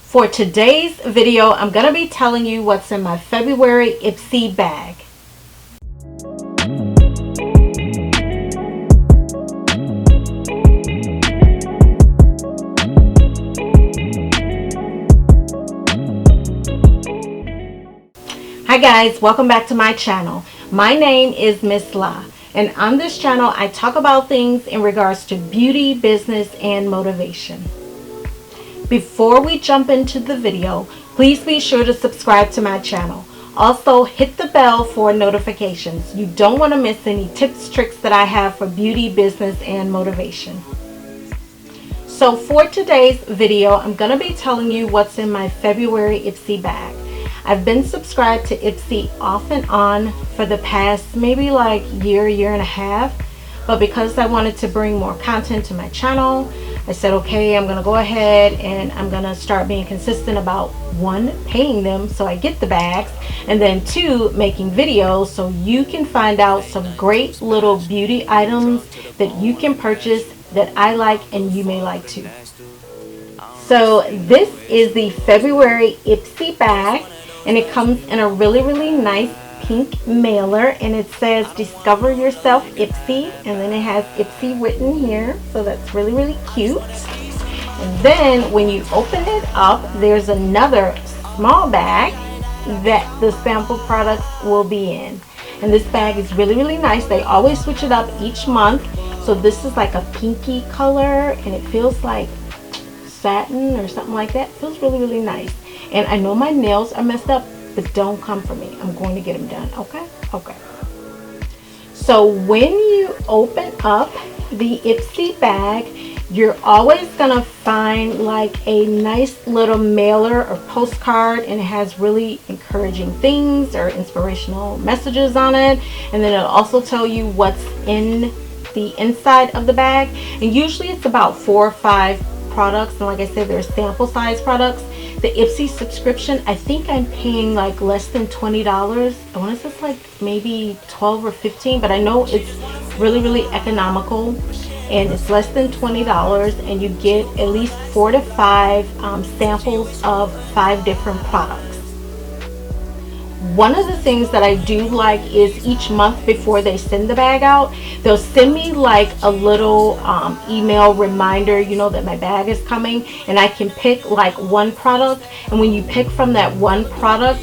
For today's video, I'm going to be telling you what's in my February Ipsy bag. Hi guys, welcome back to my channel. My name is Miss La, and on this channel I talk about things in regards to beauty, business, and motivation. Before we jump into the video, please be sure to subscribe to my channel. Also, hit the bell for notifications. You don't want to miss any tips, tricks that I have for beauty, business, and motivation. So for today's video, I'm going to be telling you what's in my February Ipsy bag. I've been subscribed to Ipsy off and on for the past maybe like year and a half. But because I wanted to bring more content to my channel, I said, okay, I'm going to go ahead and I'm going to start being consistent about one, paying them so I get the bags, and then two, making videos so you can find out some great little beauty items that you can purchase that I like and you may like too. So this is the February Ipsy bag, and it comes in a really nice pink mailer, and it says discover yourself Ipsy, and then it has Ipsy written here, so that's really cute. And then when you open it up, there's another small bag that the sample products will be in, and this bag is really nice. They always switch it up each month, so this is like a pinky color and it feels like satin or something like that. It feels really nice. And I know my nails are messed up, but don't come for me. I'm going to get them done. Okay. So when you open up the Ipsy bag, you're always gonna find like a nice little mailer or postcard, and it has really encouraging things or inspirational messages on it. And then it'll also tell you what's in the inside of the bag. And usually it's about 4 or 5 products, and like I said, they're sample size products. The Ipsy subscription, I think I'm paying like less than $20. I want to say it's like maybe 12 or 15, but I know it's really economical, and it's less than $20, and you get at least 4 to 5 samples of 5 different products. One of the things that I do like is each month before they send the bag out, they'll send me like a little email reminder, you know, that my bag is coming, and I can pick like one product, and when you pick from that one product,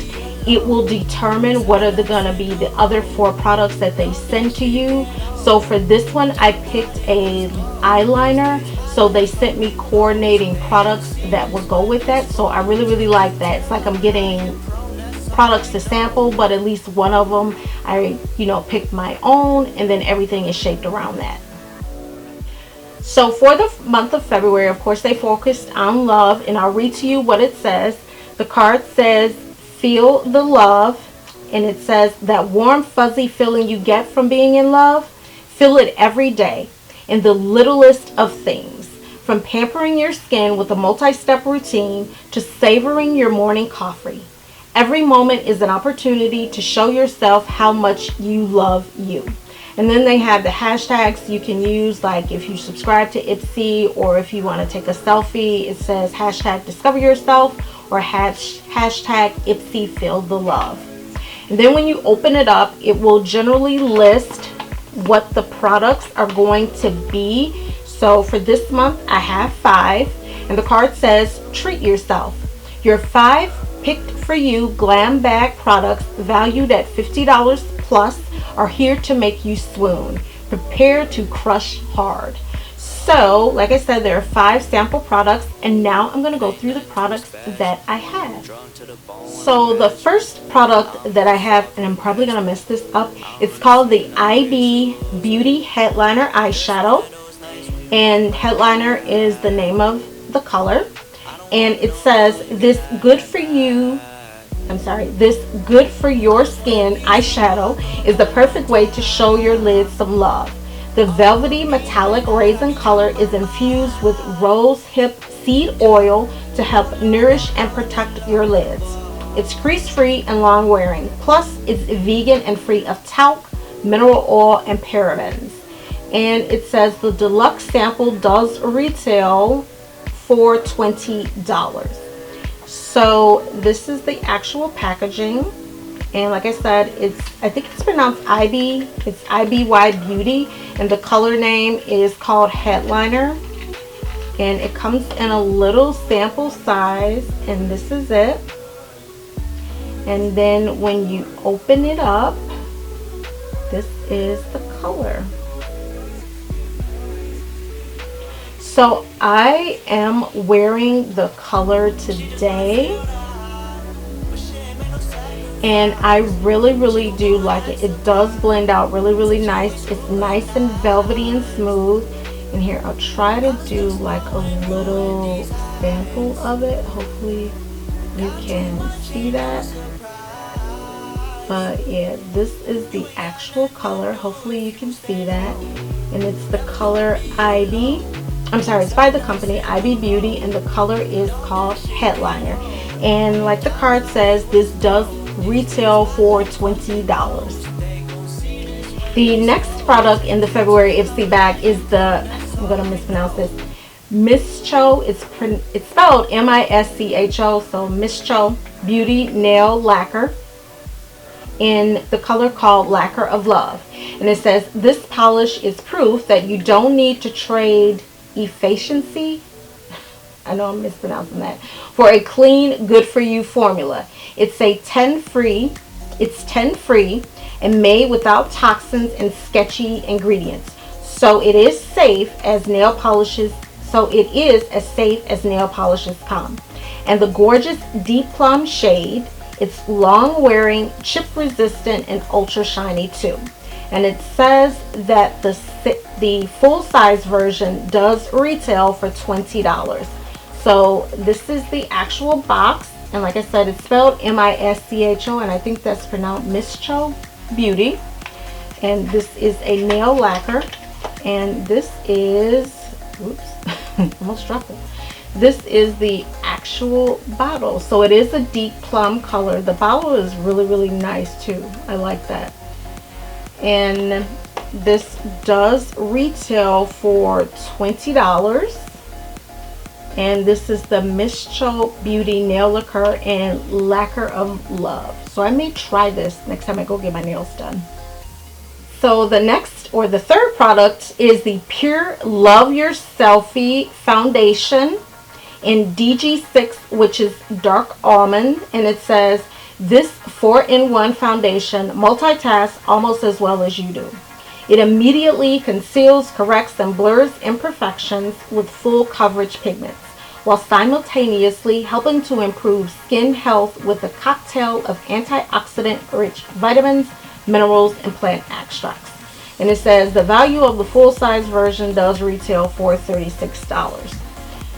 it will determine what are going to be the other 4 products that they send to you. So for this one, I picked a eyeliner, so they sent me coordinating products that would go with that. So I really like that. It's like I'm getting products to sample, but at least one of them I picked my own, and then everything is shaped around that. So for the month of February, of course, they focused on love, and I'll read to you what it says. The card says feel the love, and it says that warm fuzzy feeling you get from being in love, feel it every day in the littlest of things, from pampering your skin with a multi-step routine to savoring your morning coffee. Every moment is an opportunity to show yourself how much you love you. And then they have the hashtags you can use, like if you subscribe to Ipsy, or if you want to take a selfie, it says hashtag discover yourself or hashtag Ipsy feel the love. And then when you open it up, it will generally list what the products are going to be. So for this month, I have 5, and the card says treat yourself. Your 5 picked for you glam bag products valued at $50 plus are here to make you swoon. Prepare to crush hard. So like I said, there are 5 sample products, and now I'm going to go through the products that I have. So the first product that I have, and I'm probably going to mess this up, it's called the IB Beauty Headliner Eyeshadow, and headliner is the name of the color. And it says this good for your skin eyeshadow is the perfect way to show your lids some love. The velvety metallic raisin color is infused with rose hip seed oil to help nourish and protect your lids. It's crease free and long wearing, plus it's vegan and free of talc, mineral oil, and parabens. And it says the deluxe sample does retail for $20. So this is the actual packaging. And like I said, I think it's pronounced IB. It's IBY Beauty. And the color name is called Headliner. And it comes in a little sample size. And this is it. And then when you open it up, this is the color. So I am wearing the color today. And I really do like it. It does blend out really nice. It's nice and velvety and smooth. And here, I'll try to do like a little sample of it. Hopefully you can see that. But yeah, this is the actual color. Hopefully you can see that. And it's the color IB. I'm sorry, it's by the company IB Beauty, and the color is called Headliner. And like the card says, this does retail for $20. The next product in the February Ipsy bag is the, I'm going to mispronounce this, Mischo. It's spelled M-I-S-C-H-O, so Mischo Beauty Nail Lacquer in the color called Lacquer of Love. And it says, this polish is proof that you don't need to trade efficiency, I know I'm mispronouncing that, for a clean, good for you formula. It's 10 free and made without toxins and sketchy ingredients. So it is safe as nail polishes. So it is as safe as nail polishes come. And the gorgeous deep plum shade, it's long wearing, chip resistant, and ultra shiny too. And it says that the full size version does retail for $20. So this is the actual box. And like I said, it's spelled M-I-S-C-H-O, and I think that's pronounced Mischo Beauty. And this is a nail lacquer. And this is, oops, almost dropped it. This is the actual bottle. So it is a deep plum color. The bottle is really nice too. I like that. And this does retail for $20. And this is the Mischo Beauty Nail Lacquer and Lacquer of Love. So I may try this next time I go get my nails done. So the next, or the third product, is the Pure Love Your Selfie Foundation in DG6, which is dark almond. And it says, this 4-in-1 foundation multitasks almost as well as you do. It immediately conceals, corrects, and blurs imperfections with full coverage pigments, while simultaneously helping to improve skin health with a cocktail of antioxidant-rich vitamins, minerals, and plant extracts. And it says the value of the full-size version does retail for $36.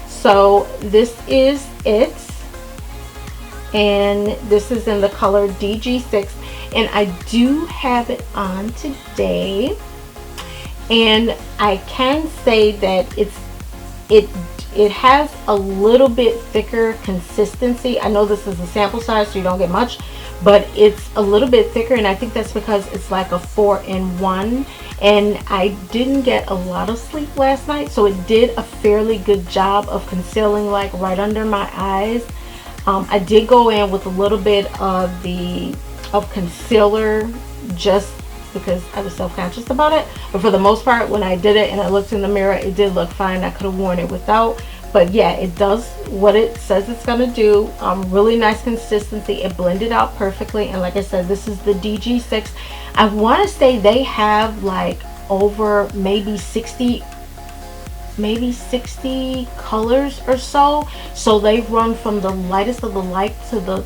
So this is it. And this is in the color DG6. And I do have it on today. And I can say that it has a little bit thicker consistency. I know this is a sample size, so you don't get much, but it's a little bit thicker, and I think that's because it's like a 4-in-1. And I didn't get a lot of sleep last night, so it did a fairly good job of concealing like right under my eyes. I did go in with a little bit of concealer just because I was self-conscious about it, but for the most part, when I did it and I looked in the mirror, it did look fine. I could have worn it without, but yeah, it does what it says it's gonna do. Really nice consistency. It blended out perfectly, and like I said, this is the DG6. I want to say they have like over maybe 60 colors or so. So they run from the lightest of the light to the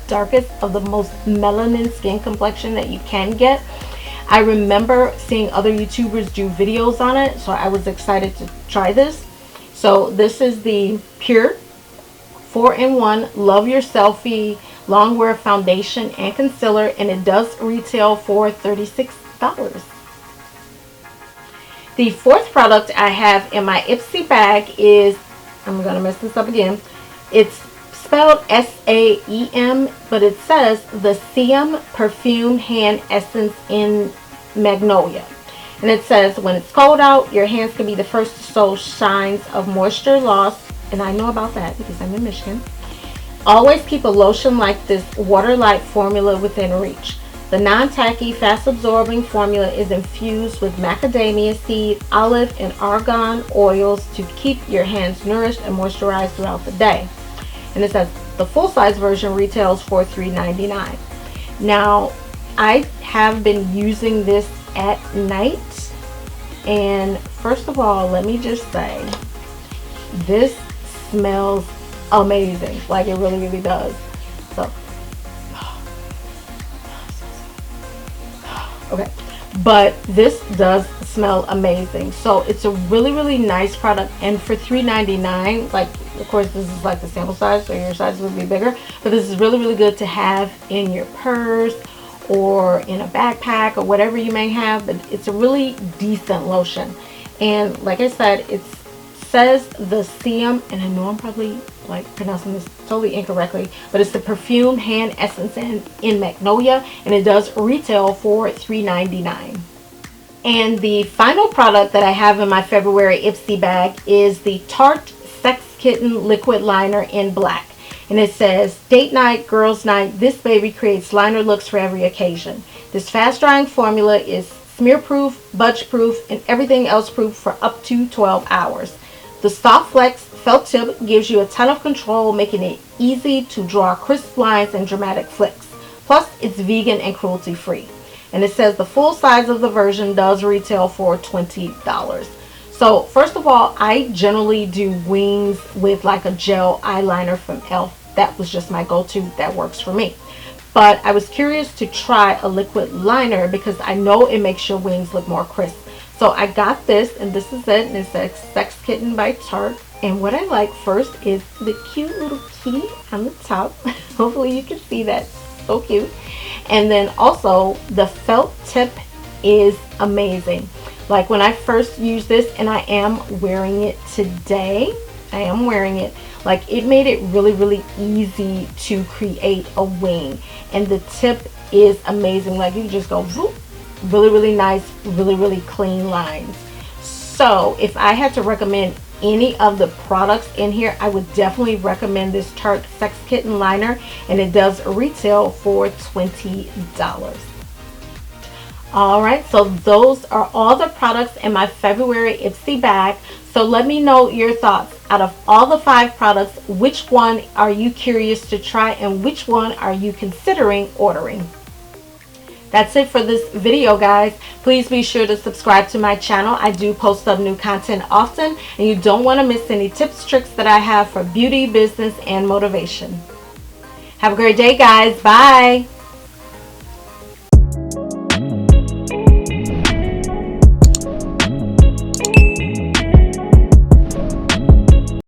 darkest of the most melanin skin complexion that you can get. I remember seeing other YouTubers do videos on it, so I was excited to try this. So this is the Pure 4-in-1 Love Your Selfie Longwear Foundation and Concealer, and it does retail for $36. The fourth product I have in my Ipsy bag is, I'm going to mess this up again, it's spelled S-A-E-M, but it says the Siam Perfume Hand Essence in Magnolia. And it says, when it's cold out, your hands can be the first to show signs of moisture loss. And I know about that because I'm in Michigan. Always keep a lotion like this water-light formula within reach. The non-tacky, fast-absorbing formula is infused with macadamia seed, olive, and argan oils to keep your hands nourished and moisturized throughout the day. And it says the full-size version retails for $3.99. Now, I have been using this at night, and first of all, let me just say, this smells amazing. Like, it really, really does. So, okay, but this does smell amazing. So it's a really, really nice product, and for $3.99, like, of course this is like the sample size, so your size would be bigger, but this is really, really good to have in your purse or in a backpack or whatever you may have. But it's a really decent lotion, and like I said, it says the Siam, and I know I'm probably like pronouncing this totally incorrectly, but it's the perfumed hand essence in Magnolia, and it does retail for $3.99. And the final product that I have in my February Ipsy bag is the Tarte Sex Kitten liquid liner in black, and it says date night, girls night, this baby creates liner looks for every occasion. This fast drying formula is smear proof, budge proof, and everything else proof for up to 12 hours. The soft flex felt tip gives you a ton of control, making it easy to draw crisp lines and dramatic flicks. Plus, it's vegan and cruelty free. And it says the full size of the version does retail for $20. So first of all, I generally do wings with like a gel eyeliner from e.l.f. That was just my go-to. That works for me. But I was curious to try a liquid liner because I know it makes your wings look more crisp. So I got this, and this is it, and it says Sex Kitten by Tarte. And what I like first is the cute little kitty on the top. Hopefully you can see that. So cute. And then also the felt tip is amazing. Like when I first used this, and I am wearing it today, I am wearing it, like it made it really, really easy to create a wing. And the tip is amazing. Like you just go whoop. Really, really nice, really, really clean lines. So if I had to recommend any of the products in here, I would definitely recommend this Tarte Sex Kitten liner, and it does retail for $20. Alright, so those are all the products in my February Ipsy bag. So let me know your thoughts. Out of all the 5 products, which one are you curious to try, and which one are you considering ordering? That's it for this video, guys. Please be sure to subscribe to my channel. I do post up new content often, and you don't want to miss any tips, tricks that I have for beauty, business, and motivation. Have a great day, guys. Bye.